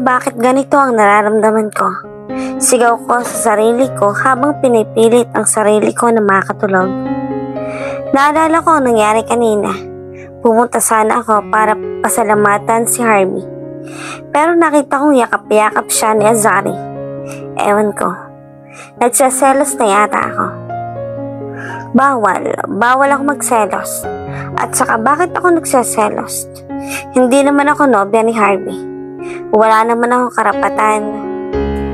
bakit ganito ang nararamdaman ko. Sigaw ko sa sarili ko habang pinipilit ang sarili ko na makatulog. Naalala ko ang nangyari kanina. Pumunta sana ako para pasalamatan si Harvey. Pero nakita kong yakap-yakap siya ni Azari. Ewan ko. Nagsaselos na yata ako. Bawal ako magselos. At saka bakit ako nagsaselos? Hindi naman ako nobya ni Harvey. Wala naman akong karapatan.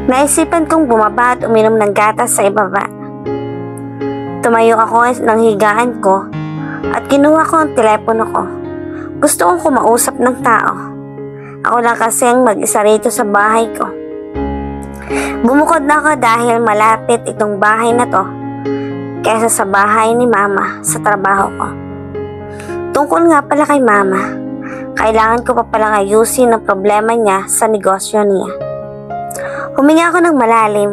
Naisipan kong bumaba at uminom ng gatas sa ibaba. Tumayo ako ng higaan ko at kinuha ko ang telepono ko. Gusto kong kumausap ng tao. Ako lang kasi ang mag-isa rito sa bahay ko. Bumukod na ako dahil malapit itong bahay na to kaysa sa bahay ni Mama sa trabaho ko. Tungkol nga pala kay Mama, kailangan ko pa palang ayusin ang problema niya sa negosyo niya. Huminga ako ng malalim,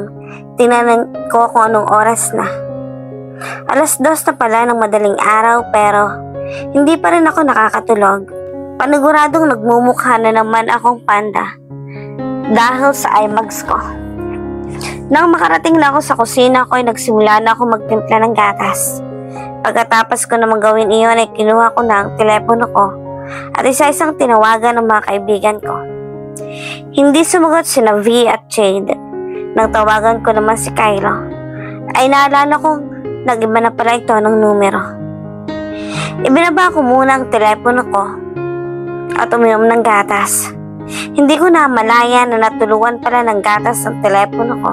tingnan ko kung anong oras na. 2:00 na pala ng madaling araw pero hindi pa rin ako nakakatulog. Paniguradong nagmumukha na naman akong panda dahil sa IMAX ko. Nang makarating na ako sa kusina ko ay nagsimula na ako magtimpla ng gatas. Pagkatapos ko namang gawin iyon ay kinuha ko na ang telepono ko at isa-isang tinawagan ng mga kaibigan ko. Hindi sumagot sina V at Jade. Nang tawagan ko naman si Kylo, ay naalala kong nag-iba na pala ito ng numero. Ibinaba ko muna ang telepono ko at uminom ng gatas. Hindi ko na malaya na natuluan pala ng gatas ang telepono ko.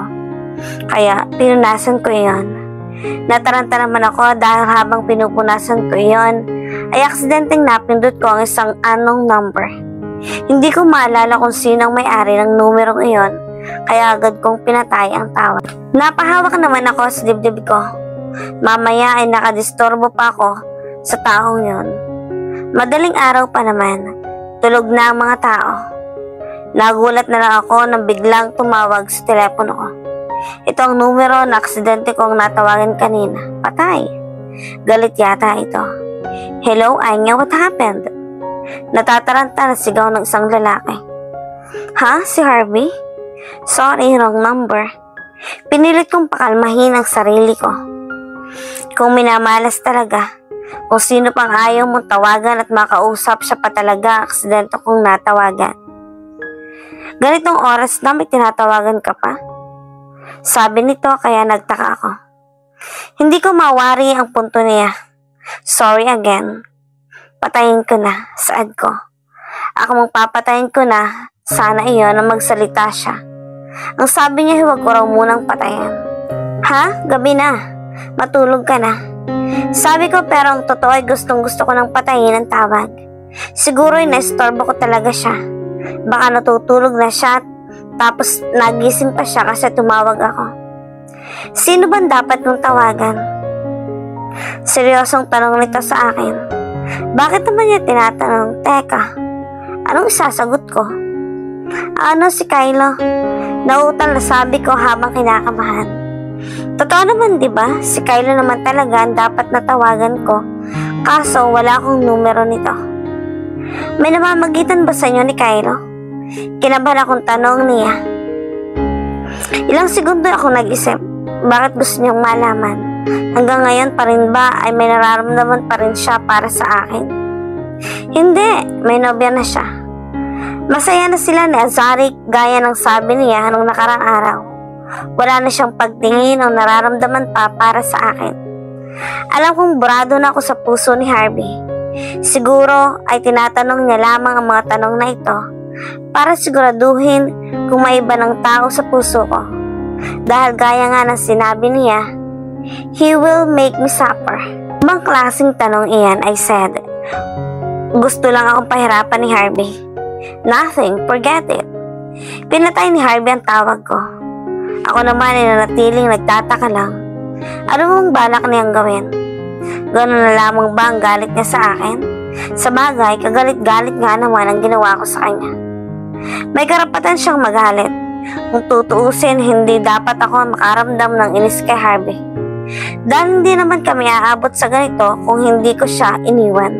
Kaya pinunasan ko iyon. Nataranta naman ako dahil habang pinupunasan ko iyon ay aksidenteng napindot ko ang isang unknown number. Hindi ko maalala kung sinong may-ari ng numerong iyon kaya agad kong pinatay ang tawag. Napahawak naman ako sa dibdib ko. Mamaya ay nakadisturbo pa ako sa taong yon. Madaling araw pa naman. Tulog na ang mga tao. Nagulat na lang ako nang biglang tumawag sa telepono ko. Ito ang numero na aksidente kong natawagan kanina. Patay. Galit yata ito. Hello, Anya, what happened? Natataranta na sigaw ng isang lalaki. Ha? Si Harvey? Sorry, wrong number. Pinilit kong pakalmahin ang sarili ko. Kung minamalas talaga, kung sino pang ayaw mong tawagan at makausap siya pa talaga, aksidente kong natawagan. Ganitong oras na may tinatawagan ka pa? Sabi nito kaya nagtaka ako. Hindi ko mawari ang punto niya. Sorry again. Patayin ko na, saad ko. Ako magpapatayin ko na, sana iyon ang magsalita siya. Ang sabi niya huwag ko raw munang patayin. Ha? Gabi na. Matulog ka na. Sabi ko pero ang totoo ay gustong gusto ko nang patayin ang tawag. Siguro ay naistorbo ko talaga siya. Baka natutulog na siya tapos nagising pa siya kasi tumawag ako. Sino ba dapat kong tawagan? Seryosong tanong nito sa akin. Bakit naman niya tinatanong? Teka, anong isasagot ko? Ano si Kylo? Nauutal na sabi ko habang kinakabahan. Totoo naman diba? Si Kylo naman talaga ang dapat natawagan ko. Kaso wala akong numero nito. May namamagitan ba sa inyo ni Kylo? Kinabahan akong tanong niya. Ilang segundo ako nag-isip. Bakit gusto niyang malaman? Hanggang ngayon pa rin ba ay may nararamdaman pa rin siya para sa akin? Hindi, may nobya na siya. Masaya na sila ni Azari gaya ng sabi niya nung nakarang araw. Wala na siyang pagtingin o nararamdaman pa para sa akin. Alam kong burado na ako sa puso ni Harvey. Siguro ay tinatanong niya lamang ang mga tanong na ito para siguraduhin kung may iba ng tao sa puso ko. Dahil gaya nga ng sinabi niya, he will make me suffer. Ibang klaseng tanong iyan, I said. Gusto lang akong pahirapan ni Harvey. Nothing, forget it. Pinatay ni Harvey ang tawag ko. Ako naman ay nanatiling nagtataka lang. Ano mong balak niyang gawin? Gano'n na lamang ba ang galit niya sa akin? Sa bagay, kagalit-galit nga naman ang ginawa ko sa kanya. May karapatan siyang magalit. Kung tutuusin, hindi dapat ako makaramdam ng inis kay Harvey. Dahil hindi naman kami aabot sa ganito kung hindi ko siya iniwan.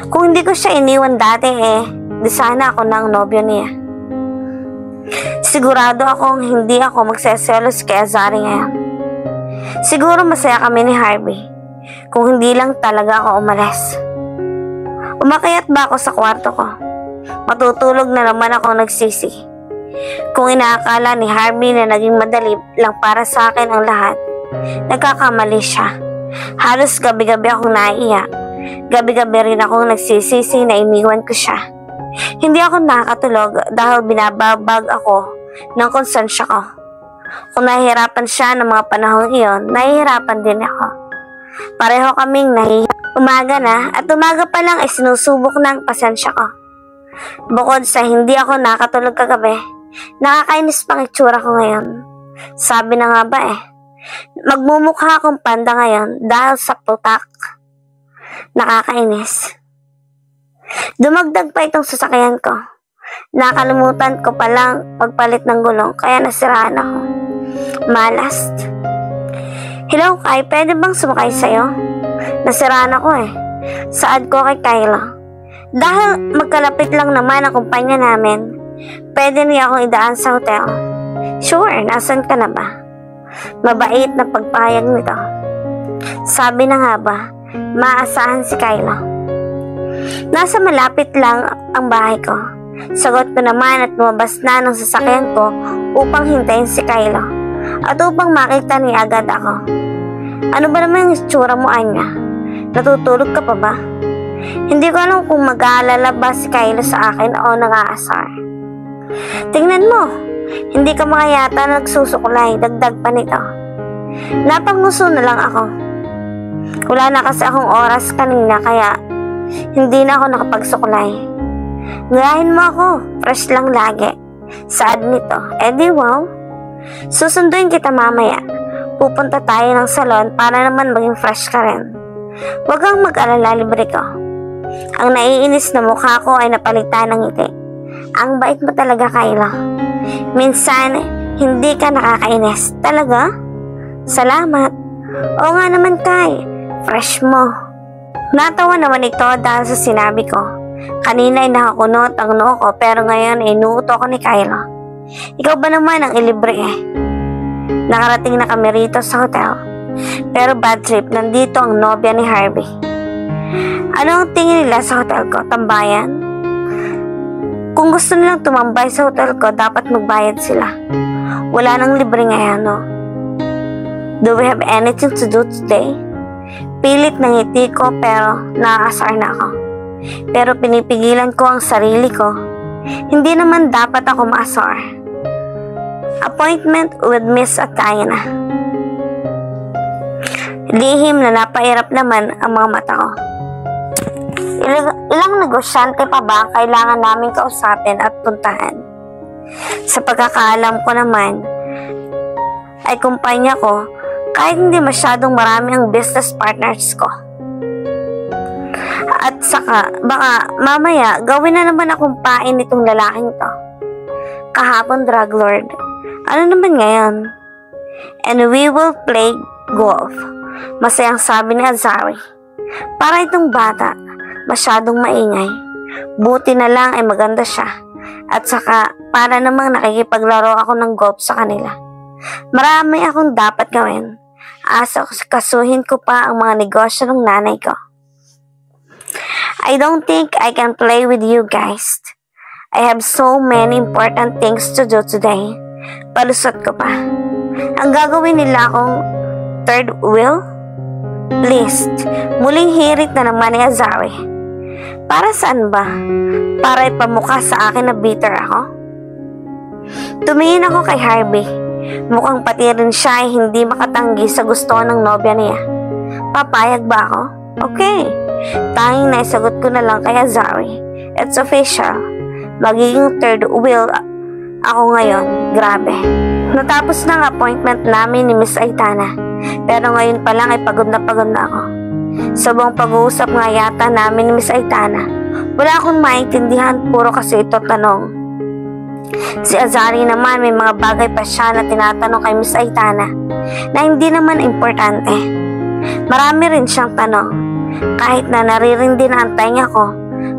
Kung hindi ko siya iniwan dati di sana ako ng nobyo niya. Sigurado akong hindi ako magseselos kay Azari ngayon. Siguro masaya kami ni Harvey kung hindi lang talaga ako umalis. Umakyat ba ako sa kwarto ko? Matutulog na naman ako nagsisi. Kung inaakala ni Harvey na naging madali lang para sa akin ang lahat, nagkakamali siya. Halos gabi-gabi akong naiiyak. Gabi-gabi rin akong nagsisisi na iniwan ko siya. Hindi ako nakakatulog dahil binababag ako ng konsensya ko. Kung nahihirapan siya ng mga panahong iyon, nahihirapan din ako. Pareho kaming umaga na at umaga pa lang ay sinusubok ng pasensya ko. Bukod sa hindi ako nakatulog kagabi, nakakainis pang itsura ko ngayon. Sabi na nga ba magmumukha akong panda ngayon dahil sa putak. Nakakainis. Dumagdag pa itong sasakyan ko. Nakalimutan ko palang pagpalit ng gulong kaya nasiraan ako. Malas. Hello Kai, pwede bang sumakay sa'yo? Nasiraan ako Saad ko kay Kyla. Dahil magkalapit lang naman ang kumpanya namin, pwede niya akong idaan sa hotel. Sure, nasan ka na ba? Mabait na pagpayag nito. Sabi na nga ba, maasahan si Kyla. Nasa malapit lang ang bahay ko. Sagot ko naman at lumabas na ng sasakyan ko upang hintayin si Kyla at upang makita niya agad ako. Ano ba naman ang itsura mo, Anya? Natutulog ka pa ba? Hindi ko alam kung mag-aalala ba si Kyla sa akin o nang-aasar. Tingnan mo, hindi ka makayata nagsusukulay, dagdag pa nito. Napanguso na lang ako. Wala na kasi akong oras kanina kaya hindi na ako nakapagsukulay. Ngayahin mo ako, fresh lang lagi. Saad nito, di wow. Susunduin kita mamaya. Pupunta tayo ng salon para naman maging fresh ka rin. Huwag kang mag-alala, libre ko. Ang naiinis na mukha ko ay napalitan ng ngiti. Ang bait mo talaga, Kyla. Minsan, hindi ka nakakainis. Talaga? Salamat. Oo nga naman, Kai. Fresh mo. Natawa naman ito dahil sa sinabi ko. Kanina ay nakakunot ang noo ko pero ngayon ay inuuto ko ni Kyla. Ikaw ba naman ang ilibre Nakarating na kami rito sa hotel. Pero bad trip, nandito ang nobya ni Harvey. Ano ang tingin nila sa hotel ko? Tambayan? Kung gusto nilang tumambay sa hotel ko, dapat magbayad sila. Wala nang libre ngayon, no? Do we have anything to do today? Pilit ng ngiti ko pero naaasar na ako. Pero pinipigilan ko ang sarili ko. Hindi naman dapat ako maasar. Appointment with Miss Atayana. Lihim na napairap naman ang mga mata ko. Ilang negosyante pa ba kailangan namin kausapin at puntahan? Sa pagkakaalam ko naman, ay kumpanya ko kahit hindi masyadong marami ang business partners ko. At saka, baka mamaya gawin na naman akong pain nitong lalaking to. Kahapon drug lord. Ano naman ngayon? And we will play golf. Masayang sabi ni Azari. Para itong bata, masyadong maingay. Buti na lang ay maganda siya. At saka, para namang nakikipaglaro ako ng golf sa kanila. Marami akong dapat gawin. Kasuhin ko pa ang mga negosyo ng nanay ko. I don't think I can play with you guys. I have so many important things to do today. Palusot ko pa. Ang gagawin nila akong third wheel? Please, muling hirit na naman ni Azari. Para saan ba? Para ipamukha sa akin na bitter ako? Tumingin ako kay Harvey. Mukhang pati rin siya ay hindi makatanggi sa gusto ng nobya niya. Papayag ba ako? Okay. Tanging naisagot ko na lang kay Azari. It's official. Magiging third wheel ako ngayon. Grabe. Natapos na ang appointment namin ni Miss Aitana. Pero ngayon pa lang ay pagod na ako. Sa buong pag-uusap nga yata namin ni Miss Aitana, wala akong maintindihan, puro kasi ito tanong. Si Azari naman may mga bagay pa siya na tinatanong kay Miss Aitana na hindi naman importante. Marami rin siyang tanong. Kahit na naririndi na ang tainga ko,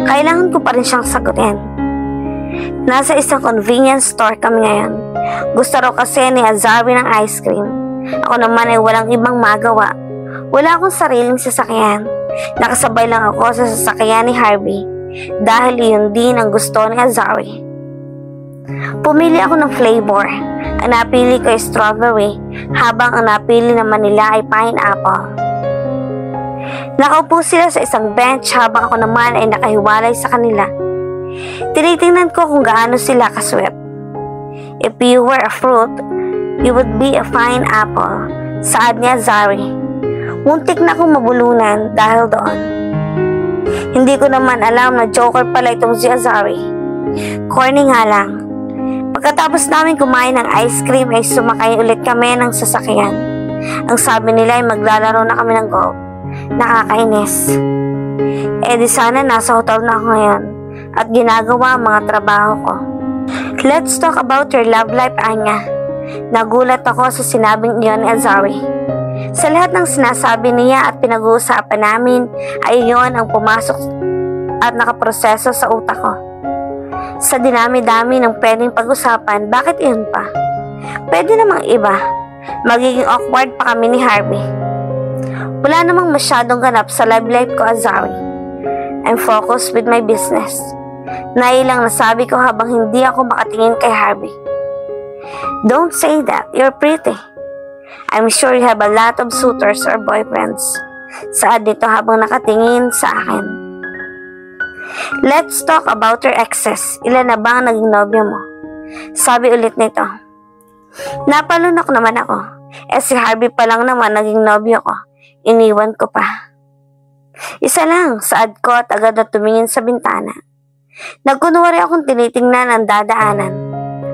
kailangan ko pa rin siyang sagutin. Nasa isang convenience store kami ngayon. Gusto raw kasi ni Azari ng ice cream. Ako naman ay walang ibang magawa. Wala akong sariling sasakyan. Nakasabay lang ako sa sasakyan ni Harvey dahil iyon din ang gusto ni Azari. Pumili ako ng flavor. Ang napili ko ay strawberry habang ang napili naman nila ay pineapple. Nakaupo sila sa isang bench habang ako naman ay nakahiwalay sa kanila. Tinitingnan ko kung gaano sila kasweet. If you were a fruit, you would be a fine apple, saad ni Azari. Muntik na akong mabulunan dahil doon. Hindi ko naman alam na joker pala itong si Azari. Corny nga lang. Pagkatapos namin kumain ng ice cream ay sumakay ulit kami ng sasakyan. Ang sabi nila ay maglalaro na kami ng golf. Nakakainis. Di sana nasa hotel na ako ngayon at ginagawa ang mga trabaho ko. Let's talk about your love life, Anya. Nagulat ako sa sinabing iyon ni Azari. Sa lahat ng sinasabi niya at pinag-uusapan namin ay iyon ang pumasok at nakaproseso sa utak ko. Sa dinami-dami ng pwedeng pag-usapan, bakit iyon pa? Pwede namang iba. Magiging awkward pa kami ni Harvey. Wala namang masyadong ganap sa love life ko, Azari. I'm focused with my business. Nailang nasabi ko habang hindi ako makatingin kay Harvey. Don't say that. You're pretty. I'm sure you have a lot of suitors or boyfriends. Saad nito habang nakatingin sa akin. Let's talk about your exes. Ilan na ba ang naging nobyo mo? Sabi ulit nito. Napalunok naman ako. Si Harvey pa lang naman naging nobyo ko. Iniwan ko pa. Isa lang, saad ko at agad na tumingin sa bintana. Nagkunwari akong tinitingnan ang dadaanan.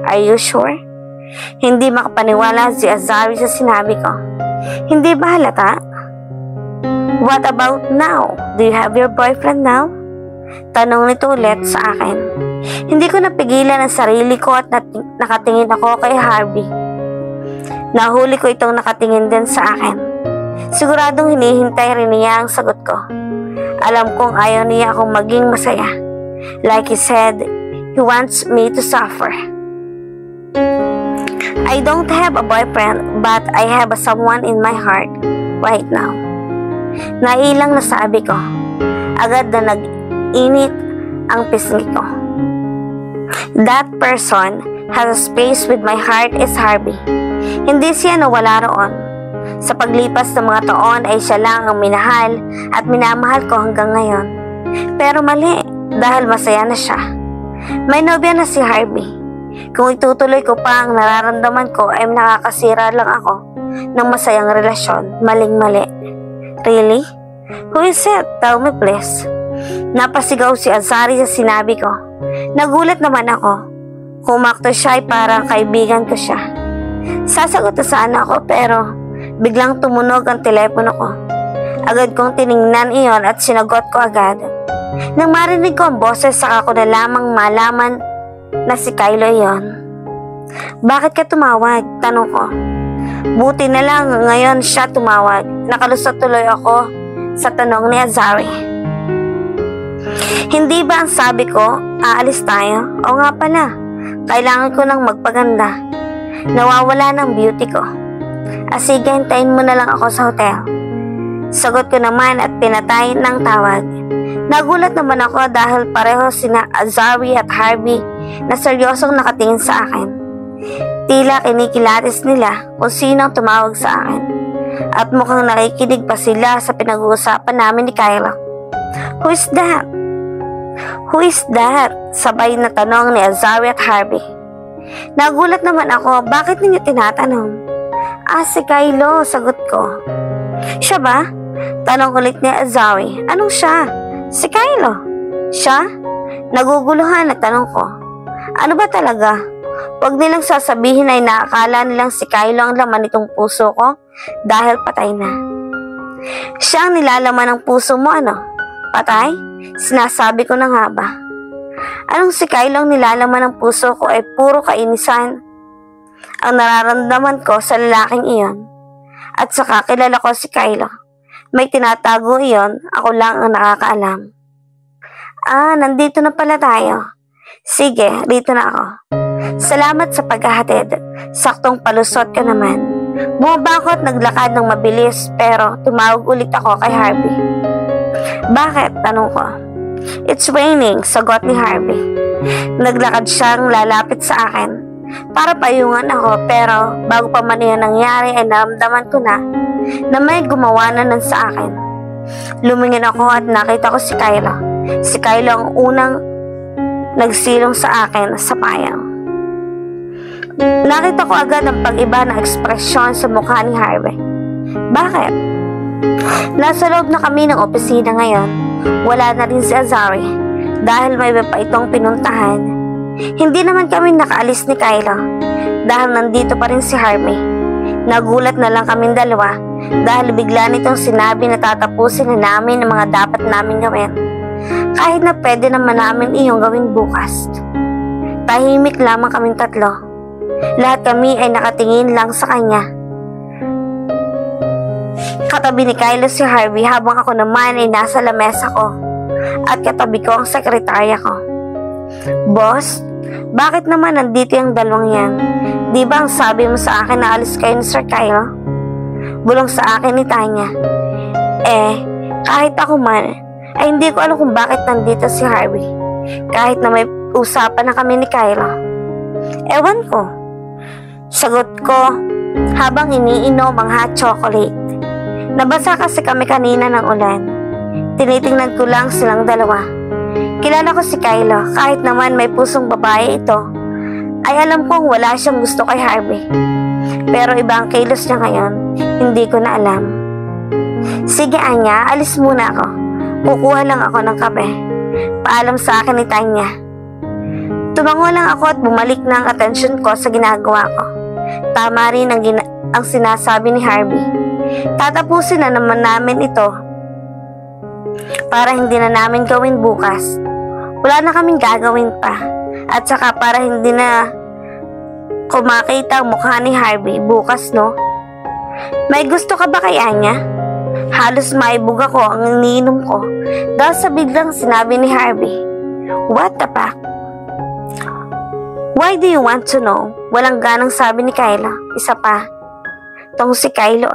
Are you sure? Hindi makapaniwala si Azari sa sinabi ko. Hindi ba halata? What about now? Do you have your boyfriend now? Tanong nito ulit sa akin. Hindi ko napigilan ang sarili ko at nakatingin ako kay Harvey. Nahuli ko itong nakatingin din sa akin. Siguradong hinihintay rin niya ang sagot ko. Alam kong ayaw niya akong maging masaya. Like he said, he wants me to suffer. I don't have a boyfriend, but I have someone in my heart right now. Nailang nasabi ko. Agad na nag-init ang pisngi ko. That person has a space with my heart is Harvey. Hindi siya nawala roon. Sa paglipas ng mga taon ay siya lang ang minahal at minamahal ko hanggang ngayon. Pero mali, dahil masaya na siya. May nobya na si Harvey. Kung itutuloy ko pa ang nararamdaman ko ay nakakasira lang ako ng masayang relasyon. Maling-mali. Really? Who is it? Tell me please. Napasigaw si Azari sa sinabi ko. Nagulat naman ako. Kumakto siya ay parang kaibigan ko siya. Sasagot na sana ako pero biglang tumunog ang telepono ko. Agad kong tiningnan iyon at sinagot ko agad. Nang marinig ko ang boses, saka ko na lamang malaman na si Kylo iyon. Bakit ka tumawag? Tanong ko. Buti na lang ngayon siya tumawag. Nakalusot tuloy ako sa tanong ni Azari. Hindi ba ang sabi ko, aalis tayo? O nga pala, kailangan ko nang magpaganda. Nawawala ng beauty ko. Sige, hintayin mo na lang ako sa hotel. Sagot ko naman at pinatay ng tawag. Nagulat naman ako dahil pareho sina Azari at Harvey na seryosong nakatingin sa akin. Tila kinikilatis nila kung sinong tumawag sa akin. At mukhang nakikinig pa sila sa pinag-uusapan namin ni Kylo. Who is that? Who is that? Sabay na tanong ni Azari at Harvey. Nagulat naman ako, bakit ninyo tinatanong? Si Kylo, sagot ko. Siya ba? Tanong ulit ni Azari. Anong siya? Si Kylo. Siya? Naguguluhan at tanong ko. Ano ba talaga? Huwag nilang sasabihin ay naakala nilang si Kylo ang laman nitong puso ko dahil patay na. Siya ang nilalaman ng puso mo, ano? Patay? Sinasabi ko na nga ba? Anong si Kylo ang nilalaman ng puso ko ay puro kainisan ang nararamdaman ko sa lalaking iyon. At saka kilala ko si Kylo. May tinatago iyon, ako lang ang nakakaalam. Nandito na pala tayo. Sige, dito na ako. Salamat sa paghahatid. Saktong palusot ka naman. Bumaba ako at naglakad ng mabilis pero tumawag ulit ako kay Harvey. Bakit? Tanong ko. It's raining, sagot ni Harvey. Naglakad siyang lalapit sa akin para payungan ako pero bago pa man iyan nangyari ay naramdaman ko na may gumawa na nun sa akin. Lumingin ako at nakita ko si Kylo. Si Kylo ang unang nagsilong sa akin sa payong. Nakita ko agad ang pag-iba ng ekspresyon sa mukha ni Harvey. Bakit? Nasa loob na kami ng opisina ngayon. Wala na rin si Azari dahil may iba pa itong pinuntahan. Hindi naman kami nakaalis ni Kylo dahil nandito pa rin si Harvey. Nagulat na lang kaming dalawa dahil bigla nitong sinabi na tatapusin na namin ang mga dapat namin gawin. Kahit na pwede naman namin iyong gawin bukas. Tahimik lamang kaming tatlo. Lahat kami ay nakatingin lang sa kanya. Katabi ni Kylo si Harvey habang ako naman ay nasa lamesa ko at katabi ko ang sekretarya ko. Boss, bakit naman nandito yung dalawang yan? Di ba ang sabi mo sa akin na alis kayo ni Sir Kylo? Bulong sa akin ni Tanya. Kahit ako man, ay hindi ko alam kung bakit nandito si Harvey. Kahit na may usapan na kami ni Kylo. Ewan ko. Sagot ko habang iniinom ang hot chocolate. Nabasa kasi kami kanina ng ulan. Tinitingnan ko lang silang dalawa. Kilala ko si Kylo kahit naman may pusong babae ito. Ay alam kong wala siyang gusto kay Harvey. Pero iba ang kilos niya ngayon. Hindi ko na alam. Sige Anya, alis muna ako. Kukuha lang ako ng kape. Paalam sa akin ni Tanya. Tumango lang ako at bumalik na ang atensyon ko sa ginagawa ko. Tama rin ang sinasabi ni Harvey. Tatapusin na naman namin ito para hindi na namin gawin bukas. Wala na kaming gagawin pa. At saka para hindi na kumakita ang mukha ni Harvey bukas, no? May gusto ka ba kay Anya? Halos maibug ako ang iniinom ko dahil sa biglang sinabi ni Harvey. What the fuck? Why do you want to know? Walang ganang sabi ni Kylo. Isa pa. Tong si Kylo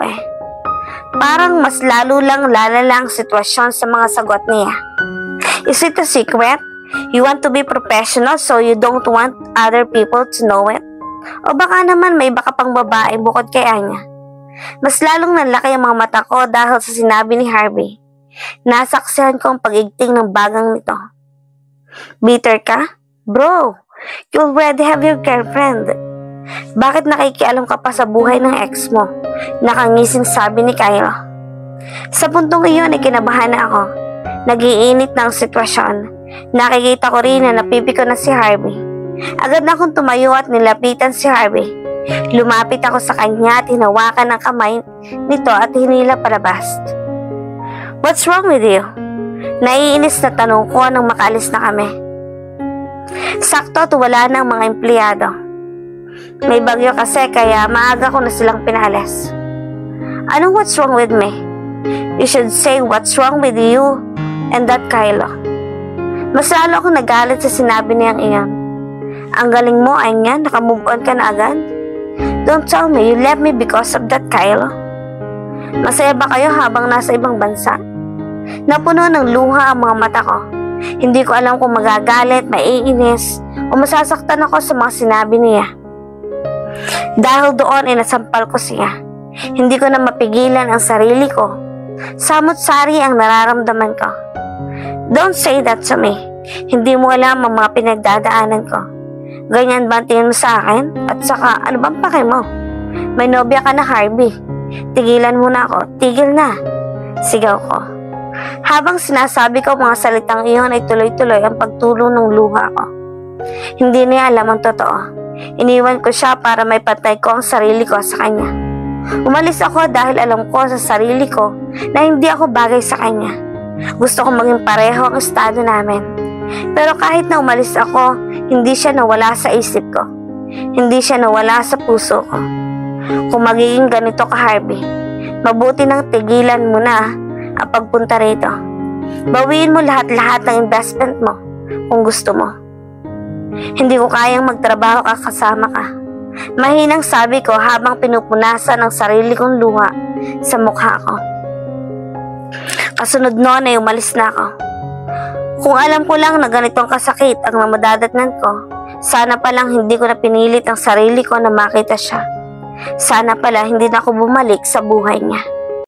Parang mas lalo lang lalala ang sitwasyon sa mga sagot niya. Is it a secret? You want to be professional so you don't want other people to know it? O baka naman may baka pang babae bukod kay Anya? Mas lalong nanlaki ang mga mata ko dahil sa sinabi ni Harvey. Nasaksihan ko ang pag-igting ng bagang nito. Bitter ka? Bro, you already have your girlfriend. Bakit nakikialam ka pa sa buhay ng ex mo? Nakangising sabi ni Kylo. Sa puntong iyon ay kinabahan na ako. Nag-iinit na ang sitwasyon. Nakikita ko rin na napipiko na si Harvey. Agad na akong tumayo at nilapitan si Harvey. Lumapit ako sa kanya at hinawakan ang kamay nito at hinila palabas. What's wrong with you? Naiinis na tanong ko nang makaalis na kami. Sakto at wala ng mga empleyado. May bagyo kasi kaya maaga ko na silang pinalis. Anong what's wrong with me? You should say what's wrong with you and that Kylo. Mas lalo akong nagalit sa sinabi niyang iyon. Ang galing mo, Anya, nakamove on ka na agad? Don't tell me you left me because of that Kylo. Masaya ba kayo habang nasa ibang bansa? Napuno ng luha ang mga mata ko. Hindi ko alam kung magagalit, maiinis, o masasaktan ako sa mga sinabi niya. Dahil doon ay nasampal ko siya. Hindi ko na mapigilan ang sarili ko. Samot-sari ang nararamdaman ko. Don't say that to me. Hindi mo alam ang mga pinagdadaanan ko. Ganyan ba ang tingin mo sa akin? At saka, ano bang pake mo? May nobya ka na, Harvey. Tigilan mo na ako. Tigil na. Sigaw ko. Habang sinasabi ko mga salitang iyon ay tuloy-tuloy ang pagtulo ng luha ko. Hindi niya alam ang totoo. Iniwan ko siya para may patay ko ang sarili ko sa kanya. Umalis ako dahil alam ko sa sarili ko na hindi ako bagay sa kanya. Gusto ko maging pareho ang estado namin. Pero kahit na umalis ako, hindi siya nawala sa isip ko. Hindi siya nawala sa puso ko. Kung magiging ganito ka, Harvey, mabuti nang tigilan mo na ang pagpunta rito. Bawiin mo lahat-lahat ng investment mo kung gusto mo. Hindi ko kayang magtrabaho kasama ka. Mahinang sabi ko habang pinupunasan ang sarili kong luha sa mukha ko. Kasunod noon ay umalis na ako. Kung alam ko lang na ganitong kasakit ang madadatnan ko, sana palang hindi ko na pinilit ang sarili ko na makita siya. Sana pala hindi na ako bumalik sa buhay niya.